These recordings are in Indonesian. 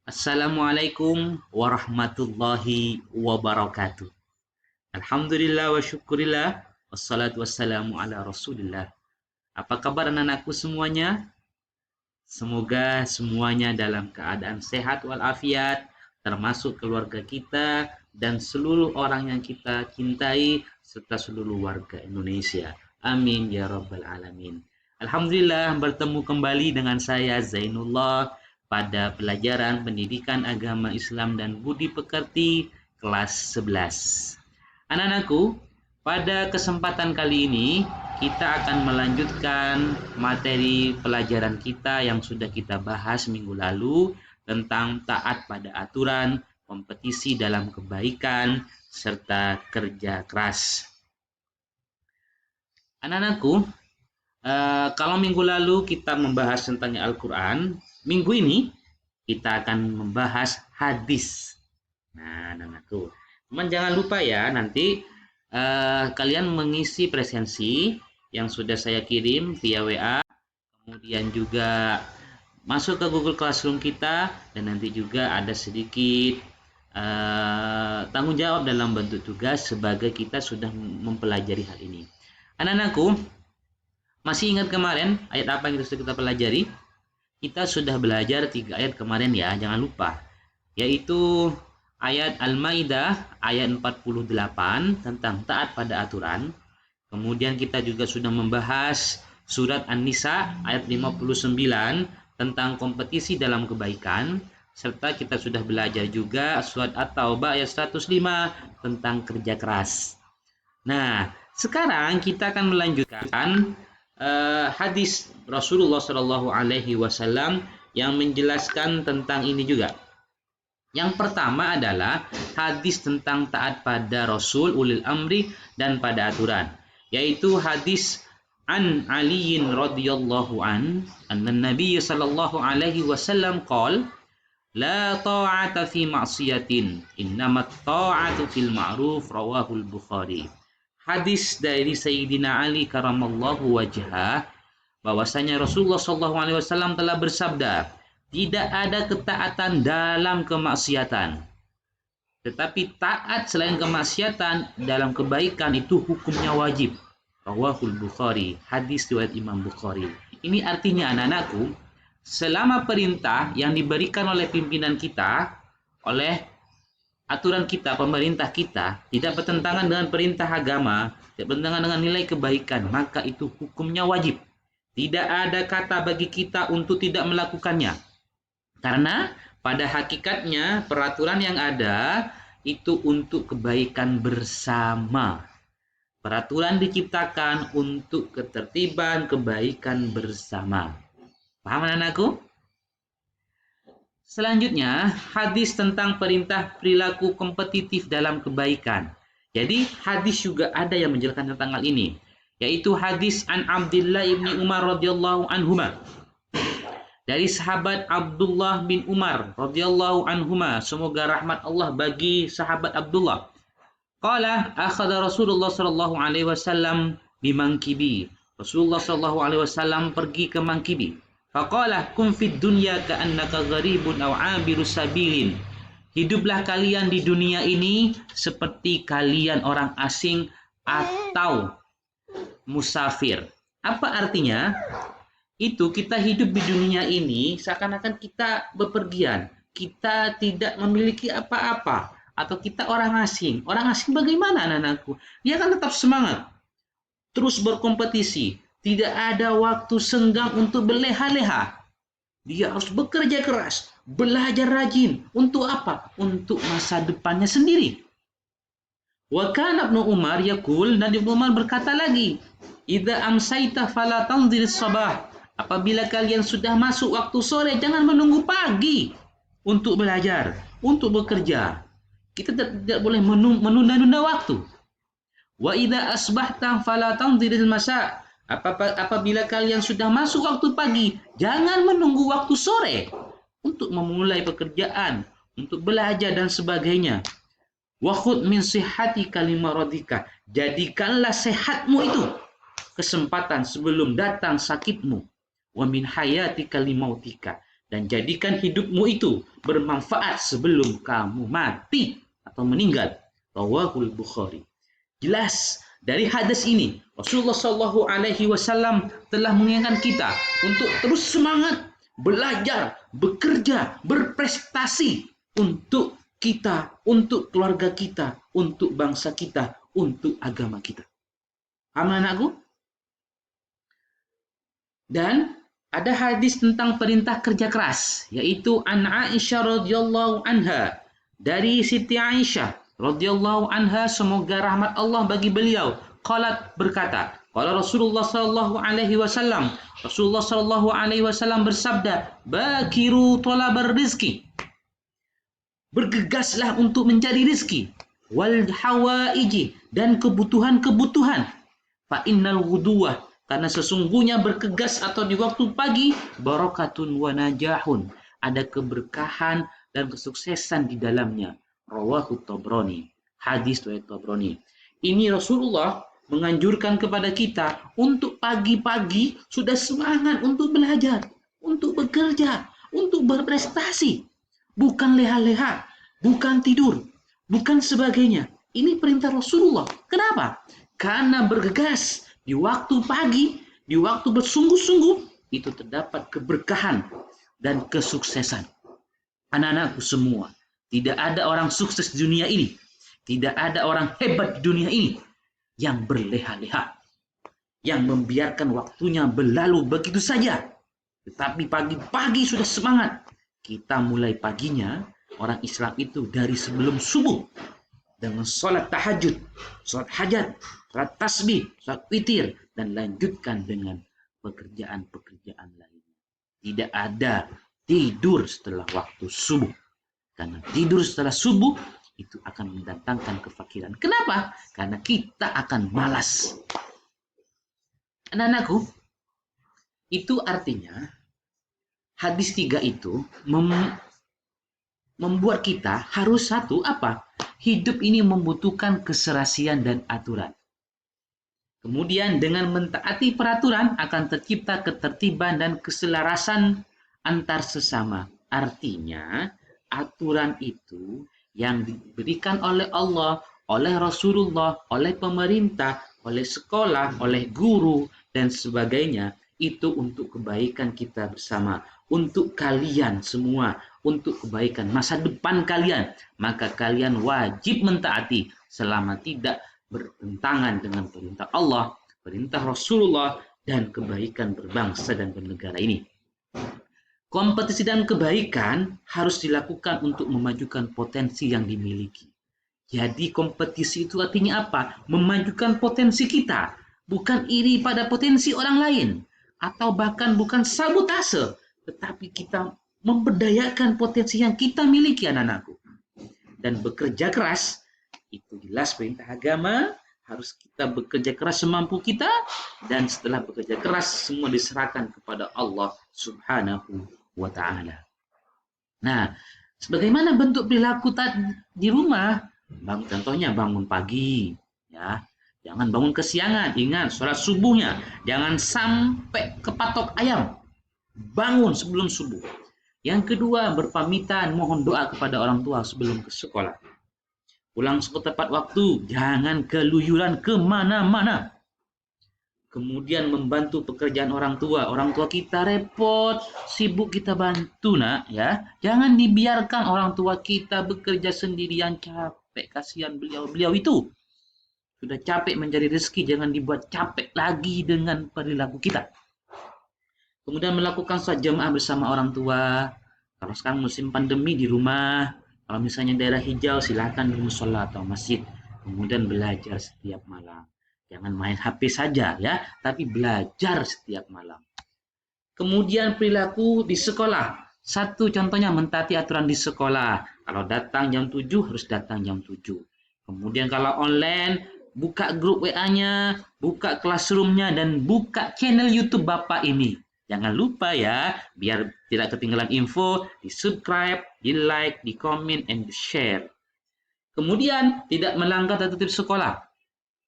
Assalamualaikum warahmatullahi wabarakatuh. Alhamdulillah wa syukurillah. Wassalatu wassalamu ala rasulillah. Apa kabar anak-anakku semuanya? Semoga semuanya dalam keadaan sehat walafiat, termasuk keluarga kita dan seluruh orang yang kita cintai, serta seluruh warga Indonesia. Amin ya rabbal alamin. Alhamdulillah bertemu kembali dengan saya Zainullah pada pelajaran Pendidikan Agama Islam dan Budi Pekerti kelas 11. Anak-anakku, pada kesempatan kali ini kita akan melanjutkan materi pelajaran kita yang sudah kita bahas minggu lalu tentang taat pada aturan, kompetisi dalam kebaikan, serta kerja keras. Anak-anakku, kalau minggu lalu kita membahas tentang Al-Quran, minggu ini kita akan membahas hadis. Nah, anak-anakku, cuman jangan lupa ya, nanti kalian mengisi presensi yang sudah saya kirim via WA, kemudian juga masuk ke Google Classroom kita, dan nanti juga ada sedikit tanggung jawab dalam bentuk tugas sebagai kita sudah mempelajari hal ini. Anak-anakku, masih ingat kemarin ayat apa yang sudah kita pelajari? Kita sudah belajar 3 ayat kemarin ya, jangan lupa. Yaitu ayat Al-Maidah ayat 48 tentang taat pada aturan. Kemudian kita juga sudah membahas surat An-Nisa ayat 59 tentang kompetisi dalam kebaikan. Serta kita sudah belajar juga surat At-Taubah ayat 105 tentang kerja keras. Nah, sekarang kita akan melanjutkan hadis Rasulullah Shallallahu Alaihi Wasallam yang menjelaskan tentang ini juga. Yang pertama adalah hadis tentang taat pada Rasul, ulil amri, dan pada aturan, yaitu hadis an Aliin radhiyallahu anna Nabi sallallahu alaihi wasallam qol la ta'ata fi ma'siyatin innamat ta'atu fil ma'ruf rawahul Bukhari. Hadis dari Sayyidina Ali karamallahu wajhah, bahwasanya Rasulullah SAW telah bersabda, tidak ada ketaatan dalam kemaksiatan, tetapi taat selain kemaksiatan dalam kebaikan itu hukumnya wajib. Rawahul Bukhari, hadis riwayat Imam Bukhari. Ini artinya anak-anakku, selama perintah yang diberikan oleh pimpinan kita, oleh aturan kita, pemerintah kita, tidak bertentangan dengan perintah agama, tidak bertentangan dengan nilai kebaikan, maka itu hukumnya wajib. Tidak ada kata bagi kita untuk tidak melakukannya. Karena pada hakikatnya peraturan yang ada itu untuk kebaikan bersama. Peraturan diciptakan untuk ketertiban kebaikan bersama. Paham anakku? Selanjutnya, hadis tentang perintah perilaku kompetitif dalam kebaikan. Jadi, hadis juga ada yang menjelaskan tentang hal ini, yaitu hadis an Abdullah ibni Umar radhiyallahu anhuma. Dari sahabat Abdullah bin Umar radhiyallahu anhuma, semoga rahmat Allah bagi sahabat Abdullah. Qala akhadha Rasulullah sallallahu alaihi wasallam bimangkibi. Rasulullah sallallahu alaihi wasallam pergi ke mangkibi. Faqala kum fid dunya ka'annaka gharibun aw 'abiru sabilin. Hiduplah kalian di dunia ini seperti kalian orang asing atau musafir. Apa artinya? Itu kita hidup di dunia ini seakan-akan kita bepergian. Kita tidak memiliki apa-apa. Atau kita orang asing. Orang asing bagaimana anak-anakku? Dia kan tetap semangat. Terus berkompetisi. Tidak ada waktu senggang untuk berleha-leha. Dia harus bekerja keras, belajar rajin. Untuk apa? Untuk masa depannya sendiri. Wa kana Ibnu Umar yaqul, dan Ibnu Umar berkata lagi, "Idza amsayta fala tanzilis sabah." Apabila kalian sudah masuk waktu sore, jangan menunggu pagi untuk belajar, untuk bekerja. Kita tidak boleh menunda-nunda waktu. Wa idza asbahta fala tanzilis masa. Apabila kalian sudah masuk waktu pagi, jangan menunggu waktu sore untuk memulai pekerjaan, untuk belajar dan sebagainya. Wa khudh min sihhatika limaradika. Jadikanlah sehatmu itu kesempatan sebelum datang sakitmu. Wa min hayatika limautika. dan jadikan hidupmu itu bermanfaat sebelum kamu mati atau meninggal. Rawahul Bukhari. Jelas dari hadis ini Rasulullah Shallallahu Alaihi Wasallam telah mengingatkan kita untuk terus semangat belajar, bekerja, berprestasi untuk kita, untuk keluarga kita, untuk bangsa kita, untuk agama kita. Paham anakku? Dan ada hadis tentang perintah kerja keras, yaitu an Aisyah radhiyallahu anha, dari Siti Aisyah radhiyallahu anha, semoga rahmat Allah bagi beliau, qalat, berkata, qala Rasulullah sallallahu alaihi wasallam, Rasulullah sallallahu alaihi wasallam bersabda, bakiru talabar rizki, bergegaslah untuk mencari rizki, wal hawaiji, dan kebutuhan-kebutuhan, fa innal ghuduwah, karena sesungguhnya bergegas atau di waktu pagi, barakatun wa najahun, ada keberkahan dan kesuksesan di dalamnya. Rawahu Tabrani. Hadis riwayat Tabrani. Ini Rasulullah menganjurkan kepada kita untuk pagi-pagi sudah semangat untuk belajar, untuk bekerja, untuk berprestasi. Bukan leha-leha, bukan tidur, bukan sebagainya. Ini perintah Rasulullah. Kenapa? Karena bergegas di waktu pagi, di waktu bersungguh-sungguh, itu terdapat keberkahan dan kesuksesan. Anak-anakku semua, tidak ada orang sukses di dunia ini, tidak ada orang hebat di dunia ini yang berleha-leha, yang membiarkan waktunya berlalu begitu saja. Tetapi pagi-pagi sudah semangat. Kita mulai paginya, orang Islam itu dari sebelum subuh, dengan sholat tahajud, sholat hajat, sholat tasbih, sholat witir, dan lanjutkan dengan pekerjaan-pekerjaan lainnya. Tidak ada tidur setelah waktu subuh. Karena tidur setelah subuh itu akan mendatangkan kefakiran. Kenapa? Karena kita akan malas. Anak-anakku, itu artinya hadis 3 itu membuat kita harus satu apa? Hidup ini membutuhkan keserasian dan aturan. Kemudian dengan mentaati peraturan akan tercipta ketertiban dan keselarasan antar sesama. Artinya aturan itu yang diberikan oleh Allah, oleh Rasulullah, oleh pemerintah, oleh sekolah, oleh guru, dan sebagainya, itu untuk kebaikan kita bersama, untuk kalian semua, untuk kebaikan masa depan kalian. Maka kalian wajib mentaati selama tidak bertentangan dengan perintah Allah, perintah Rasulullah, dan kebaikan berbangsa dan bernegara ini. Kompetisi dan kebaikan harus dilakukan untuk memajukan potensi yang dimiliki. Jadi kompetisi itu artinya apa? Memajukan potensi kita, bukan iri pada potensi orang lain, atau bahkan bukan sabotase, tetapi kita memberdayakan potensi yang kita miliki, anak-anakku. Dan bekerja keras, itu jelas perintah agama, harus kita bekerja keras semampu kita, dan setelah bekerja keras semua diserahkan kepada Allah Subhanahu wa ta'ala. Nah, sebagaimana bentuk perilaku di rumah, contohnya bangun pagi, ya, jangan bangun kesiangan, ingat sholat subuhnya, jangan sampai kepatok ayam, bangun sebelum subuh. Yang kedua, berpamitan, mohon doa kepada orang tua sebelum ke sekolah. Pulang tepat waktu, jangan keluyuran kemana-mana. Kemudian membantu pekerjaan orang tua kita repot, sibuk kita bantu, nak, ya. Jangan dibiarkan orang tua kita bekerja sendirian, capek, kasihan beliau itu. Sudah capek mencari rezeki, jangan dibuat capek lagi dengan perilaku kita. Kemudian melakukan sholat jamaah bersama orang tua. Kalau sekarang musim pandemi di rumah, kalau misalnya daerah hijau, silakan di musola atau masjid. Kemudian belajar setiap malam. Jangan main HP saja, ya, tapi belajar setiap malam. Kemudian perilaku di sekolah. Satu contohnya mentaati aturan di sekolah. Kalau datang jam 7 harus datang jam 7. Kemudian kalau online, buka grup WA-nya, buka classroom-nya, dan buka channel YouTube Bapak ini. Jangan lupa ya, biar tidak ketinggalan info, di-subscribe, di-like, di-comment, and di-share. Kemudian tidak melanggar tertib sekolah.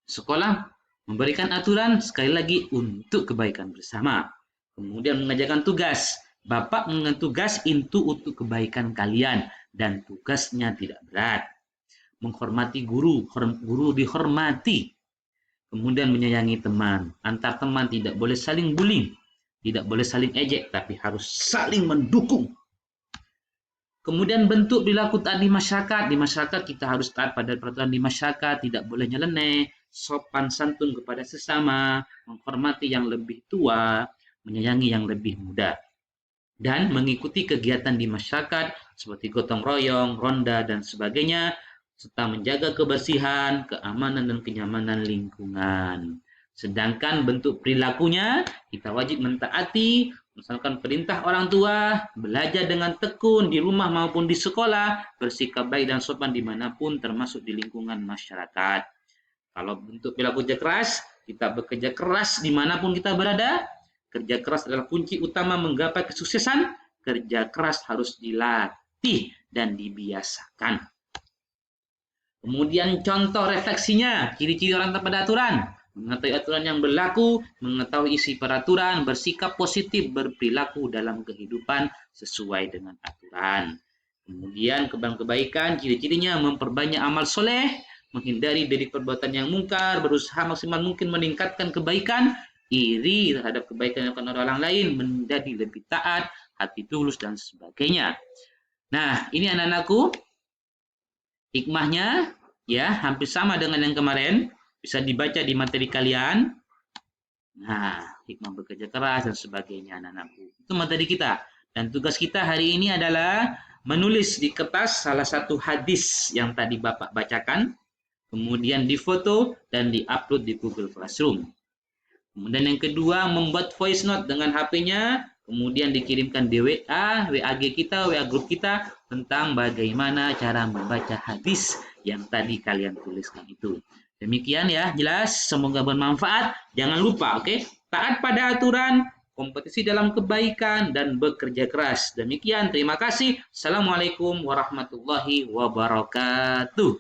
Sekolah memberikan aturan sekali lagi untuk kebaikan bersama. Kemudian mengerjakan tugas. Bapak mengenai tugas itu untuk kebaikan kalian dan tugasnya tidak berat. Menghormati guru, guru dihormati. Kemudian menyayangi teman. Antar teman tidak boleh saling bullying, tidak boleh saling ejek, tapi harus saling mendukung. Kemudian bentuk perilaku taat di masyarakat. Di masyarakat kita harus taat pada peraturan di masyarakat, tidak boleh nyeleneh, sopan santun kepada sesama, menghormati yang lebih tua, menyayangi yang lebih muda. Dan mengikuti kegiatan di masyarakat seperti gotong royong, ronda, dan sebagainya, serta menjaga kebersihan, keamanan, dan kenyamanan lingkungan. Sedangkan bentuk perilakunya, kita wajib mentaati, misalkan perintah orang tua, belajar dengan tekun di rumah maupun di sekolah, bersikap baik dan sopan dimanapun termasuk di lingkungan masyarakat. Kalau bentuk perilaku kerja keras, kita bekerja keras dimanapun kita berada. Kerja keras adalah kunci utama menggapai kesuksesan. Kerja keras harus dilatih dan dibiasakan. Kemudian contoh refleksinya, ciri-ciri orang taat pada aturan. Mengetahui aturan yang berlaku, mengetahui isi peraturan, bersikap positif, berperilaku dalam kehidupan sesuai dengan aturan. Kemudian kebaikan, ciri-cirinya memperbanyak amal soleh, menghindari dari perbuatan yang mungkar, berusaha maksimal mungkin meningkatkan kebaikan, iri terhadap kebaikan yang dilakukan orang lain, menjadi lebih taat, hati tulus, dan sebagainya. Nah, ini anak-anakku, hikmahnya ya hampir sama dengan yang kemarin, bisa dibaca di materi kalian. Nah, hikmah bekerja keras dan sebagainya anak-anakku. Itu materi kita. Dan tugas kita hari ini adalah menulis di kertas salah satu hadis yang tadi Bapak bacakan, kemudian difoto dan diupload di Google Classroom. Kemudian yang kedua, membuat voice note dengan HP-nya, kemudian dikirimkan di WA, WAG kita, WA grup kita tentang bagaimana cara membaca hadis yang tadi kalian tuliskan itu. Demikian ya, jelas. Semoga bermanfaat. Jangan lupa, oke? Taat pada aturan, kompetisi dalam kebaikan, dan bekerja keras. Demikian, terima kasih. Assalamualaikum warahmatullahi wabarakatuh.